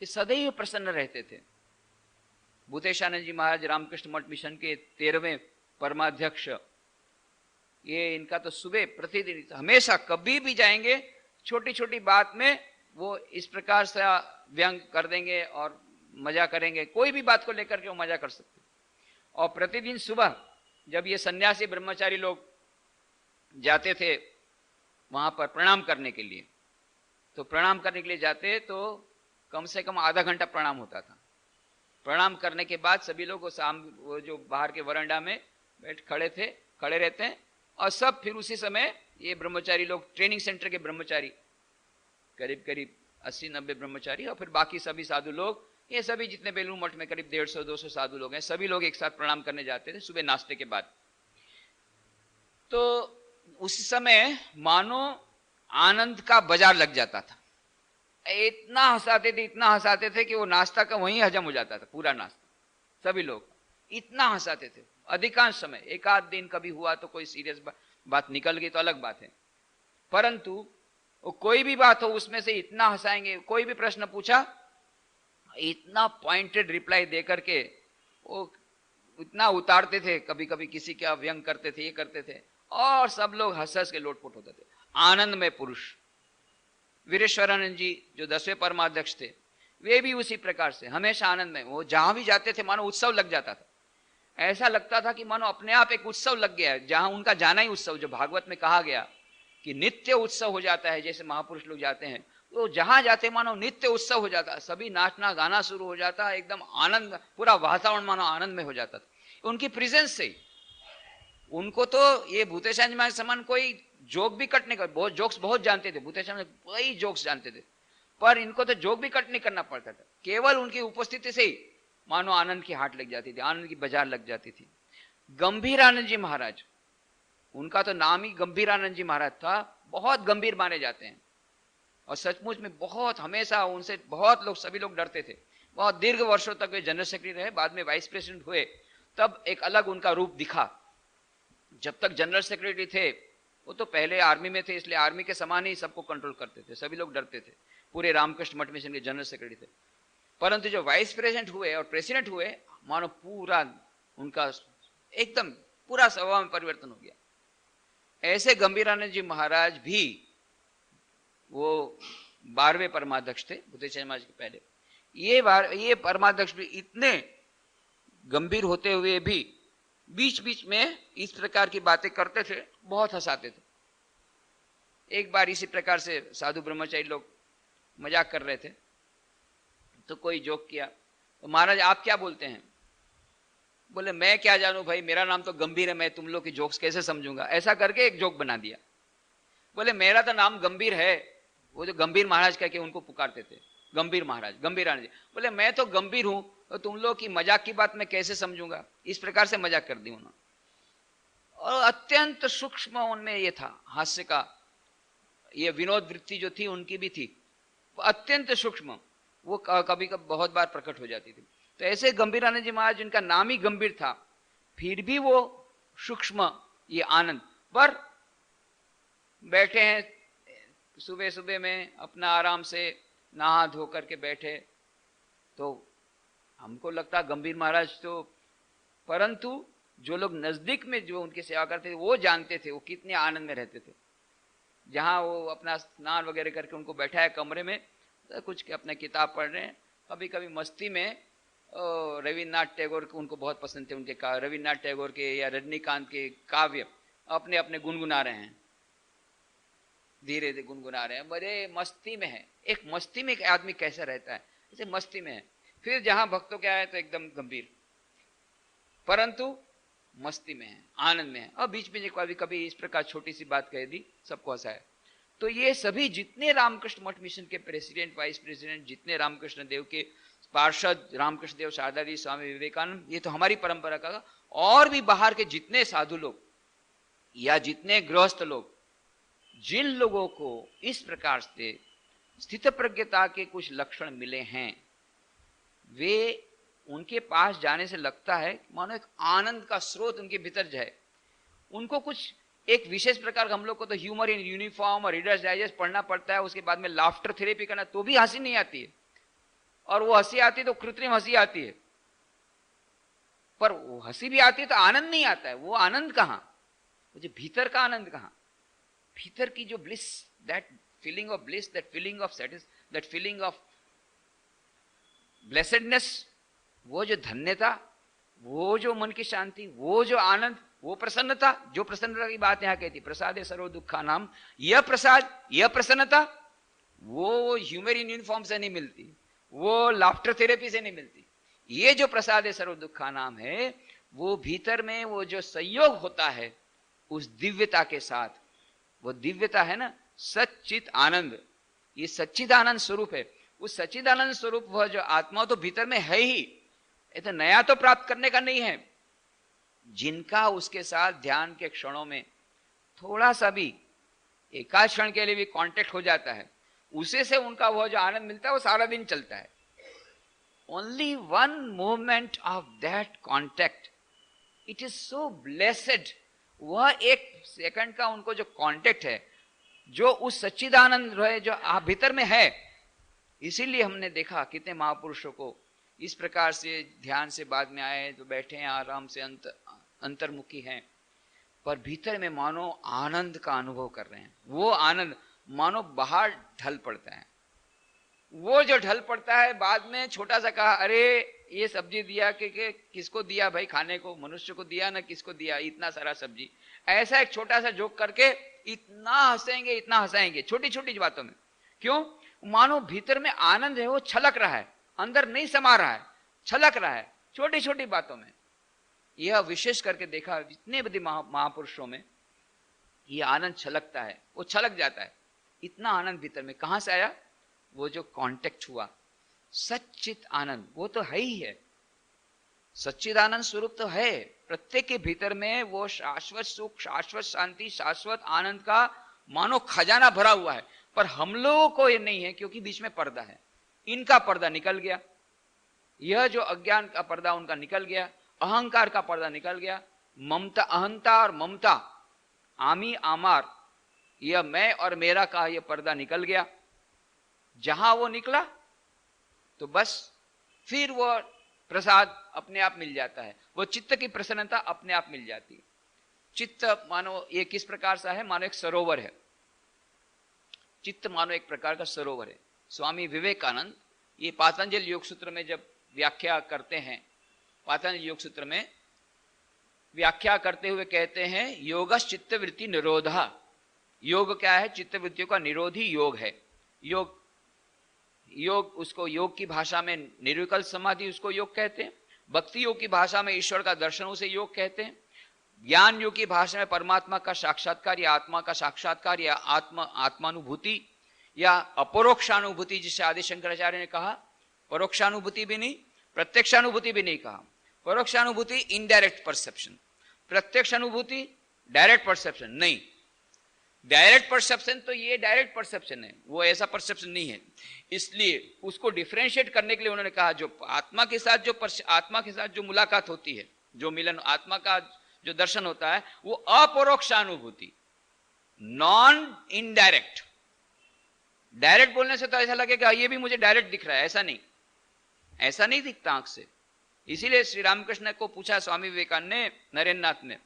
कि सदैव प्रसन्न रहते थे। भूतेशानंद जी महाराज रामकृष्ण मठ मिशन के 13वें परमाध्यक्ष, ये इनका तो सुबह प्रतिदिन हमेशा कभी भी जाएंगे, छोटी छोटी बात में वो इस प्रकार से व्यंग कर देंगे और मजा करेंगे, कोई भी बात को लेकर के वो मजा कर सकते। और प्रतिदिन सुबह जब ये सन्यासी ब्रह्मचारी लोग जाते थे वहां पर प्रणाम करने के लिए, तो प्रणाम करने के लिए जाते तो कम से कम आधा घंटा प्रणाम होता था। प्रणाम करने के बाद सभी लोग वो जो बाहर के वरांडा में खड़े रहते हैं, और सब फिर उसी समय ये ब्रह्मचारी लोग, ट्रेनिंग सेंटर के ब्रह्मचारी करीब करीब 80-90 ब्रह्मचारी, और फिर बाकी सभी साधु लोग, ये सभी जितने बेलूर मठ में करीब 150-200 साधु लोग हैं, सभी लोग एक साथ प्रणाम करने जाते थे सुबह नाश्ते के बाद। तो उस समय मानो आनंद का बाजार लग जाता था। इतना हंसाते थे कि वो नाश्ता का वहीं हजम हो जाता था, पूरा नाश्ता। सभी लोग इतना हंसाते थे अधिकांश समय। एक आध दिन कभी हुआ तो कोई सीरियस बात निकल गई तो अलग बात है, परंतु वो कोई भी बात हो उसमें से इतना हंसाएंगे। कोई भी प्रश्न पूछा इतना पॉइंटेड रिप्लाई दे करके वो इतना उतारते थे, कभी कभी किसी का व्यंग करते थे, ये करते थे, और सब लोग हंस हंस के लोटपोट होते थे। आनंद में पुरुष वीरेश्वरानंद जी जो 10वें परमाध्यक्ष थे, वे भी उसी प्रकार से हमेशा आनंद में। वो जहां भी जाते थे मानो उत्सव लग जाता था। ऐसा लगता था कि मानो अपने आप एक उत्सव लग गया है, जहां उनका जाना ही उत्सव। जो भागवत में कहा गया कि नित्य उत्सव हो जाता है, जैसे महापुरुष लोग जाते हैं तो जहां जाते मानो नित्य उत्सव हो जाता है, सभी नाचना गाना शुरू हो जाता है, एकदम आनंद, पूरा वातावरण मानो आनंद में हो जाता था उनकी प्रेजेंस से। उनको तो ये भूतेशान जी समान कोई जोक भी कट नहीं कर, बहुत जोक्स बहुत जानते थे भूतेशान, कई जोक्स जानते थे, पर इनको तो जोक भी कट नहीं करना पड़ता था। केवल उनकी उपस्थिति से ही मानो आनंद की हाट लग जाती थी, आनंद की बाजार लग जाती थी। गंभीरानंद जी महाराज, उनका तो नाम ही गंभीरानंद जी महाराज था, बहुत गंभीर माने जाते हैं और सचमुच में बहुत, हमेशा उनसे बहुत लोग, सभी लोग डरते थे। बहुत दीर्घ वर्षों तक वे जनरल सेक्रेटरी रहे, बाद में वाइस प्रेसिडेंट हुए, तब एक अलग उनका रूप दिखा। जब तक जनरल सेक्रेटरी थे वो तो पहले आर्मी में थे, इसलिए आर्मी के समान ही सबको कंट्रोल करते थे, सभी लोग डरते थे। पूरे रामकृष्ण मठ मिशन के जनरल सेक्रेटरी थे, परंतु जो वाइस प्रेसिडेंट हुए और प्रेसिडेंट हुए, मानो पूरा उनका एकदम पूरा स्वभाव में परिवर्तन हो गया। ऐसे गंभीरानंद जी महाराज भी वो 12वें परमाध्यक्ष थे भूतेशान महाराज के पहले। ये परमाध्यक्ष भी इतने गंभीर होते हुए भी बीच बीच में इस प्रकार की बातें करते थे, बहुत हंसाते थे। एक बार इसी प्रकार से साधु ब्रह्मचारी लोग मजाक कर रहे थे तो कोई जोक किया, तो महाराज आप क्या बोलते हैं? बोले मैं क्या जानू भाई, मेरा नाम तो गंभीर है, मैं तुम लोग की जोक्स कैसे समझूंगा। ऐसा करके एक जोक बना दिया। बोले मेरा तो नाम गंभीर है, वो जो गंभीर महाराज कह के उनको पुकारते थे, गंभीर महाराज, गंभीरानंद जी। बोले मैं तो गंभीर हूं, तो तुम लोग की मजाक की बात मैं कैसे समझूंगा। इस प्रकार से मजाक कर दी उन्होंने। और अत्यंत सूक्ष्म उनमें ये था, हास्य का ये विनोद वृत्ति जो थी उनकी भी थी, अत्यंत सूक्ष्म, वो कभी कभी बहुत बार प्रकट हो जाती थी। तो ऐसे गंभीरानंद जी महाराज जिनका नाम ही गंभीर था, फिर भी वो सूक्ष्म ये आनंद पर बैठे हैं सुबह सुबह में अपना आराम से नहा धो करके बैठे, तो हमको लगता गंभीर महाराज तो, परंतु जो लोग नजदीक में जो उनकी सेवा करते थे वो जानते थे वो कितने आनंद में रहते थे। जहां वो अपना स्नान वगैरह करके उनको बैठा है कमरे में, तो कुछ अपना किताब पढ़ रहे हैं, कभी कभी मस्ती में रविन्द्रनाथ टैगोर को उनको बहुत पसंद थे, उनके रविन्द्रनाथ टैगोर के या रजनीकांत के काव्य अपने अपने गुनगुना रहे हैं, धीरे धीरे गुनगुना रहे हैं, बड़े मस्ती में है। एक मस्ती में एक आदमी कैसा रहता है, जैसे मस्ती में है। फिर जहां भक्तों के आए तो एकदम गंभीर, परंतु मस्ती में है, आनंद में है। और बीच में कभी कभी इस प्रकार छोटी सी बात कह दी, सबको हंसाया। तो ये सभी जितने रामकृष्ण मठ मिशन के प्रेसिडेंट, वाइस प्रेसिडेंट, जितने रामकृष्ण देव के पार्षद, रामकृष्ण देव, शारदा जी, स्वामी विवेकानंद, ये तो हमारी परंपरा का, और भी बाहर के जितने साधु लोग या जितने गृहस्थ लोग, जिन लोगों को इस प्रकार से स्थित प्रज्ञता के कुछ लक्षण मिले हैं, वे उनके पास जाने से लगता है मानो एक आनंद का स्रोत उनके भीतर जाए। उनको कुछ एक विशेष प्रकार का, हम लोग को तो ह्यूमर इन यूनिफॉर्म और रीडर्स डाइजेस्ट पढ़ना पड़ता है, उसके बाद में लाफ्टर थेरेपी करना, तो भी हंसी नहीं आती है, और वो हंसी आती है तो कृत्रिम हंसी आती है, पर वो हंसी भी आती है तो आनंद नहीं आता है। वो आनंद कहां, वो जो भीतर का आनंद कहां, भीतर की जो bliss, that feeling of bliss, that feeling of that feeling of blessedness, वो जो धन्यता, वो जो मन की शांति, वो जो आनंद, वो प्रसन्नता, जो प्रसन्नता की बात यहां कहती, प्रसादे सर्व दुखा नाम, यह प्रसाद, यह प्रसन्नता, वो ह्यूमर इन यूनिफॉर्म से नहीं मिलती, वो लाफ्टर थेरेपी से नहीं मिलती। ये जो प्रसादे सर्व दुखा नाम है, वो भीतर में वो जो संयोग होता है उस दिव्यता के साथ, वो दिव्यता है ना सच्चित आनंद, ये सच्चिद आनंद स्वरूप है। उस सच्चिदानंद स्वरूप वह जो आत्मा तो भीतर में है ही, ये तो नया तो प्राप्त करने का नहीं है। जिनका उसके साथ ध्यान के क्षणों में थोड़ा सा भी एकाध क्षण के लिए भी कांटेक्ट हो जाता है, उसे से उनका वो जो आनंद मिलता है वो सारा दिन चलता है। Only one moment of that contact, it is so blessed. वह एक सेकंड का उनको जो कांटेक्ट है, जो उस सच्चिदानंद रहे जो आप भीतर में है। इसीलिए हमने देखा कितने महापुरुषों को इस प्रकार से ध्यान से बाद में आए तो बैठे हैं आराम से, अंतर्मुखी हैं, पर भीतर में मानो आनंद का अनुभव कर रहे हैं। वो आनंद मानो बाहर ढल पड़ता है। वो जो ढल पड़ता है बाद में, छोटा सा कहा अरे ये सब्जी दिया कि किसको दिया भाई खाने को, मनुष्य को दिया ना किसको दिया, इतना सारा सब्जी। ऐसा एक छोटा सा जोक करके इतना हंसेंगे, इतना हंसाएंगे छोटी छोटी बातों में। क्यों? मानो भीतर में आनंद है वो छलक रहा है, अंदर नहीं समा रहा है, छलक रहा है छोटी छोटी बातों में। यह विशेष करके देखा जितने बड़े महापुरुषों में ये आनंद छलकता है, वो छलक जाता है। इतना आनंद भीतर में कहां से आया? वो जो कांटेक्ट हुआ सच्चित आनंद, वो तो है ही है। सच्चिदानंद स्वरूप तो है प्रत्येक के भीतर में। वो शाश्वत सुख, शाश्वत शांति, शाश्वत आनंद का मानो खजाना भरा हुआ है। पर हम लोगों को ये नहीं है क्योंकि बीच में पर्दा है। इनका पर्दा निकल गया, यह जो अज्ञान का पर्दा उनका निकल गया, अहंकार का पर्दा निकल गया, ममता, अहंता और ममता, आमी आमार, यह मैं और मेरा का यह पर्दा निकल गया। जहां वो निकला तो बस फिर वो प्रसाद अपने आप मिल जाता है, वो चित्त की प्रसन्नता अपने आप मिल जाती है। चित्त मानो ये किस प्रकार सा है? मानो एक सरोवर है। चित्त मानो एक प्रकार का सरोवर है। स्वामी विवेकानंद ये पातंजल योग सूत्र में जब व्याख्या करते हैं, पातंजल योग सूत्र में व्याख्या करते हुए कहते हैं योगस् चित्तवृत्ति निरोधा। योग क्या है? चित्तवृत्तियों का निरोधी योग है। योग, योग उसको योग की भाषा में निर्विकल्प समाधि उसको योग कहते हैं। भक्ति योग की भाषा में ईश्वर का दर्शन उसे योग कहते हैं। ज्ञान योग की भाषा में परमात्मा का साक्षात्कार या आत्मा का साक्षात्कार या आत्मानुभूति या अपरोक्षानुभूति, जिसे आदि शंकराचार्य ने कहा। परोक्षानुभूति भी नहीं, प्रत्यक्षानुभूति भी नहीं कहा। परोक्षानुभूति इनडायरेक्ट परसेप्शन, प्रत्यक्ष अनुभूति डायरेक्ट परसेप्शन नहीं। डायरेक्ट परसेप्शन तो ये डायरेक्ट परसेप्शन है, वो ऐसा परसेप्शन नहीं है। इसलिए उसको डिफरेंशिएट करने के लिए उन्होंने कहा जो आत्मा के साथ जो मुलाकात होती है, जो मिलन, आत्मा का जो दर्शन होता है, वो अपरोक्षानुभूति, नॉन इनडायरेक्ट। डायरेक्ट बोलने से तो ऐसा लगेगा ये भी मुझे डायरेक्ट दिख रहा है, ऐसा नहीं, ऐसा नहीं दिखता आंख से। इसीलिए श्री रामकृष्ण को पूछा स्वामी विवेकानंद ने, नरेंद्र नाथ ने,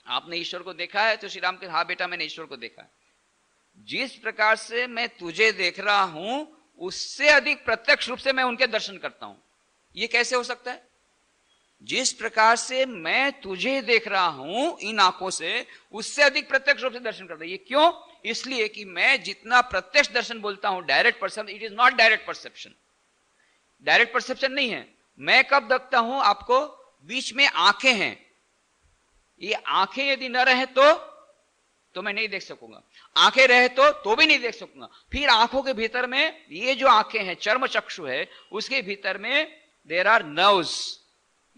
आपने ईश्वर को देखा है? तो श्री राम कृष्ण, हाँ बेटा मैंने ईश्वर को देखा है। जिस प्रकार से मैं तुझे देख रहा हूं उससे अधिक प्रत्यक्ष रूप से मैं उनके दर्शन करता हूं। ये कैसे हो सकता है? जिस प्रकार से मैं तुझे देख रहा हूं इन आंखों से, उससे अधिक प्रत्यक्ष रूप से दर्शन करता हूं। ये क्यों? इसलिए कि मैं जितना प्रत्यक्ष दर्शन बोलता हूं direct perception, it is not direct perception. Direct perception नहीं है। मैं कब देखता हूं आपको? बीच में आंखें हैं, ये आंखें यदि न रहे तो मैं नहीं देख सकूंगा, आंखें रहे तो भी नहीं देख सकूंगा। फिर आंखों के भीतर में ये जो आंखें हैं, चर्म चक्षु है, उसके भीतर में देयर आर नर्व्स।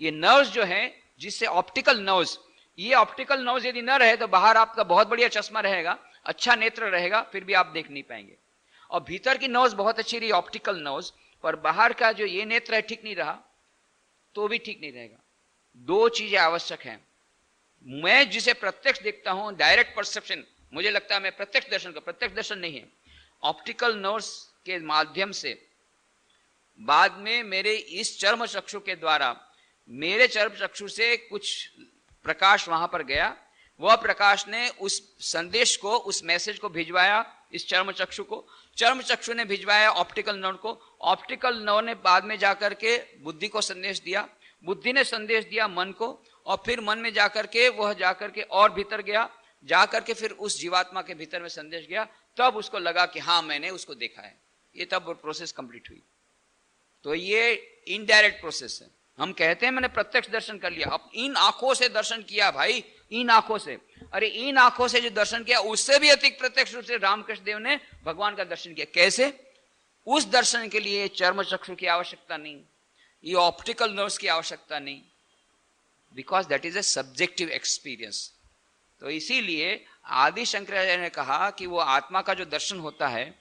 ये नर्व्स जो है, जिससे ऑप्टिकल नर्व्स, ये ऑप्टिकल नर्व्स यदि न रहे तो बाहर आपका बहुत बढ़िया चश्मा रहेगा, अच्छा नेत्र रहेगा, फिर भी आप देख नहीं पाएंगे। और भीतर की नर्व्स बहुत अच्छी रही, ऑप्टिकल नर्व्स, पर बाहर का जो ये नेत्र है ठीक नहीं रहा तो भी ठीक नहीं रहेगा। दो चीजें आवश्यक हैं। मैं जिसे प्रत्यक्ष देखता हूं, डायरेक्ट परसेप्शन, मुझे लगता है मैं प्रत्यक्ष दर्शन का, प्रत्यक्ष दर्शन नहीं है। ऑप्टिकल नर्व्स के माध्यम से बाद में मेरे इस चर्म चक्षु के द्वारा, मेरे चर्म चक्षु से कुछ प्रकाश वहां पर गया, वह प्रकाश ने उस संदेश को, उस मैसेज को भिजवाया इस चर्म चक्षु को, चर्म चक्षु ने भिजवाया ऑप्टिकल नर्व को, ऑप्टिकल नर्व ने बाद में जाकर के बुद्धि को संदेश दिया, बुद्धि ने संदेश दिया मन को, और फिर मन में जाकर के वह जाकर के और भीतर गया, जाकर के फिर उस जीवात्मा के भीतर में संदेश गया, तब उसको लगा कि हाँ मैंने उसको देखा है। ये तब वो प्रोसेस कंप्लीट हुई। तो ये इनडायरेक्ट प्रोसेस है। हम कहते हैं मैंने प्रत्यक्ष दर्शन कर लिया, अब इन आंखों से दर्शन किया भाई, इन आंखों से। अरे इन आंखों से जो दर्शन किया उससे भी अधिक प्रत्यक्ष रूप से रामकृष्ण देव ने भगवान का दर्शन किया। कैसे? उस दर्शन के लिए चर्म चक्षु की आवश्यकता नहीं, ये ऑप्टिकल नर्व्स की आवश्यकता नहीं, because that is a subjective experience. तो इसीलिए आदि शंकराचार्य ने कहा कि वो आत्मा का जो दर्शन होता है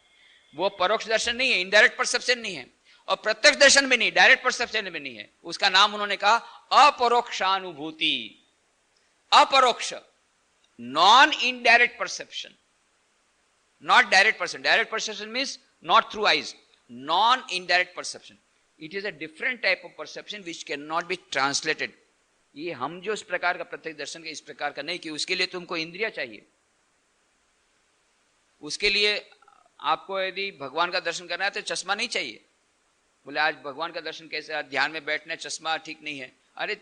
वो परोक्ष दर्शन नहीं है, इनडायरेक्ट परसेप्शन नहीं है, और प्रत्यक्ष दर्शन भी नहीं, डायरेक्ट परसेप्शन भी नहीं है। उसका नाम उन्होंने कहा अपरोक्षानुभूति। अपरोक्ष, non indirect perception, not direct perception. Direct perception means not through eyes, non indirect perception. It is a different type of perception which can not be translated. ये हम जो इस प्रकार का प्रत्यक्ष दर्शन के इस प्रकार का नहीं, कि उसके लिए तुमको इंद्रिया चाहिए। उसके लिए आपको यदि भगवान का दर्शन करना है तो चश्मा नहीं चाहिए। बोले आज भगवान का दर्शन कैसे, आज ध्यान में बैठने चश्मा ठीक नहीं है। अरे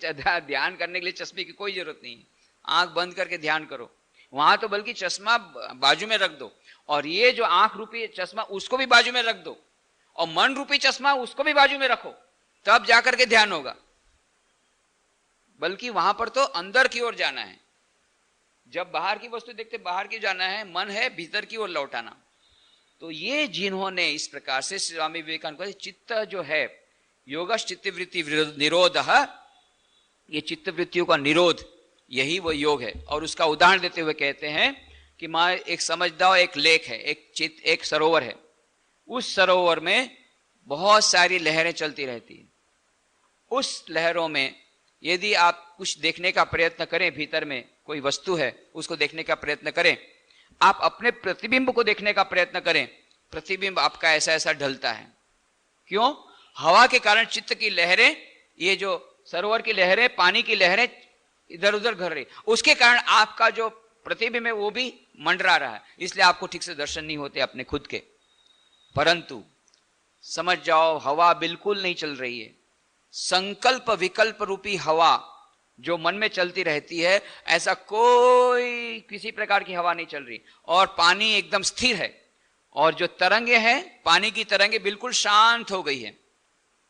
ध्यान करने के लिए चश्मे की कोई जरूरत नहीं है, आंख बंद करके ध्यान करो। वहां तो बल्कि चश्मा बाजू में रख दो, और ये जो आंख रूपी चश्मा उसको भी बाजू में रख दो, और मन रूपी चश्मा उसको भी बाजू में रखो, तब जाकर के ध्यान होगा। बल्कि वहां पर तो अंदर की ओर जाना है। जब बाहर की वस्तु देखते बाहर की जाना है, मन है भीतर की ओर लौटाना। तो ये जिन्होंने इस प्रकार से स्वामी विवेकानंद को चित्त जो है योग चित्तवृत्ति निरोध, ये चित्तवृत्तियों का निरोध यही वो योग है। और उसका उदाहरण देते हुए कहते हैं कि मां एक समझदार एक लेक है, एक सरोवर है। उस सरोवर में बहुत सारी लहरें चलती रहती है। उस लहरों में यदि आप कुछ देखने का प्रयत्न करें, भीतर में कोई वस्तु है उसको देखने का प्रयत्न करें, आप अपने प्रतिबिंब को देखने का प्रयत्न करें, प्रतिबिंब आपका ऐसा ऐसा ढलता है। क्यों? हवा के कारण चित्त की लहरें, ये जो सरोवर की लहरें, पानी की लहरें इधर उधर घट रही, उसके कारण आपका जो प्रतिबिंब है वो भी मंडरा रहा है, इसलिए आपको ठीक से दर्शन नहीं होते अपने खुद के। परंतु समझ जाओ हवा बिल्कुल नहीं चल रही है। संकल्प विकल्प रूपी हवा जो मन में चलती रहती है, ऐसा कोई किसी प्रकार की हवा नहीं चल रही, और पानी एकदम स्थिर है, और जो तरंगे हैं पानी की तरंगे बिल्कुल शांत हो गई है।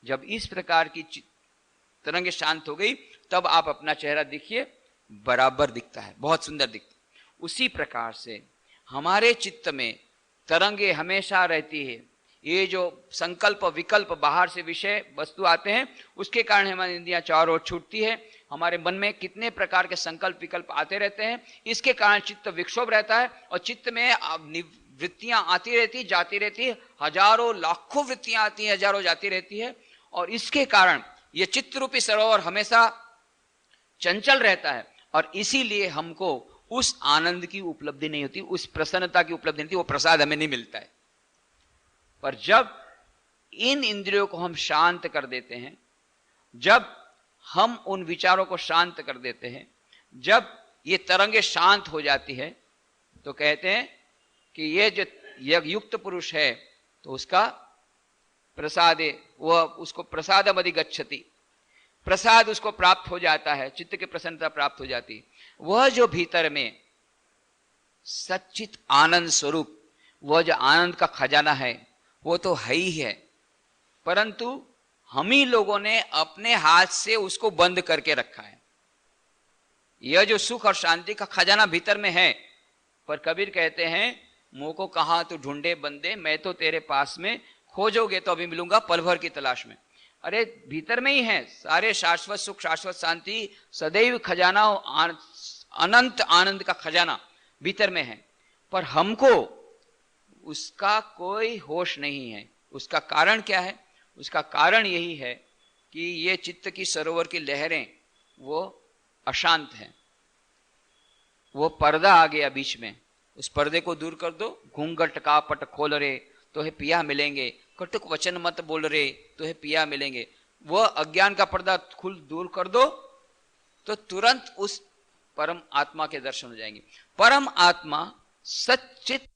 जब इस प्रकार की तरंगे शांत हो गई तब आप अपना चेहरा देखिए, बराबर दिखता है, बहुत सुंदर दिखता है। उसी प्रकार से हमारे चित्त में तरंगे हमेशा रहती है। ये जो संकल्प विकल्प बाहर से विषय वस्तु आते हैं उसके कारण हमारी इंद्रियां चारों ओर छूटती है। हमारे मन में कितने प्रकार के संकल्प विकल्प आते रहते हैं, इसके कारण चित्त विक्षोभ रहता है, और चित्त में वृत्तियां आती रहती जाती रहती है, हजारों लाखों वृत्तियां आती हैं, हजारों जाती रहती है, और इसके कारण ये चित्त रूपी सरोवर हमेशा चंचल रहता है। और इसीलिए हमको उस आनंद की उपलब्धि नहीं होती, उस प्रसन्नता की उपलब्धि नहीं होती, वो प्रसाद हमें नहीं मिलता है। पर जब इन इंद्रियों को हम शांत कर देते हैं, जब हम उन विचारों को शांत कर देते हैं, जब ये तरंगे शांत हो जाती है, तो कहते हैं कि ये जो युक्त पुरुष है तो उसका प्रसादे, वह उसको प्रसादम अधिगच्छति, प्रसाद उसको प्राप्त हो जाता है, चित्त की प्रसन्नता प्राप्त हो जाती है। वह जो भीतर में सच्चित आनंद स्वरूप, वह जो आनंद का खजाना है वो तो है ही है, परंतु हम ही लोगों ने अपने हाथ से उसको बंद करके रखा है। यह जो सुख और शांति का खजाना भीतर में है, पर कबीर कहते हैं मुंह को कहां तो ढूंढे बंदे, मैं तो तेरे पास में, खोजोगे तो अभी मिलूंगा पल भर की तलाश में। अरे भीतर में ही है सारे शाश्वत सुख शाश्वत शांति, सदैव खजाना, अनंत आनंद का खजाना भीतर में है, पर हमको उसका कोई होश नहीं है। उसका कारण क्या है? उसका कारण यही है कि ये चित्त की सरोवर की लहरें वो अशांत हैं, वो पर्दा आ गया बीच में, उस पर्दे को दूर कर दो। घूंघट का पट खोल रे तो है पिया मिलेंगे, कटुक वचन मत बोल रे तो है पिया मिलेंगे। वह अज्ञान का पर्दा दूर कर दो तो तुरंत उस परम आत्मा के दर्शन हो जाएंगे। परम आत्मा सच्चित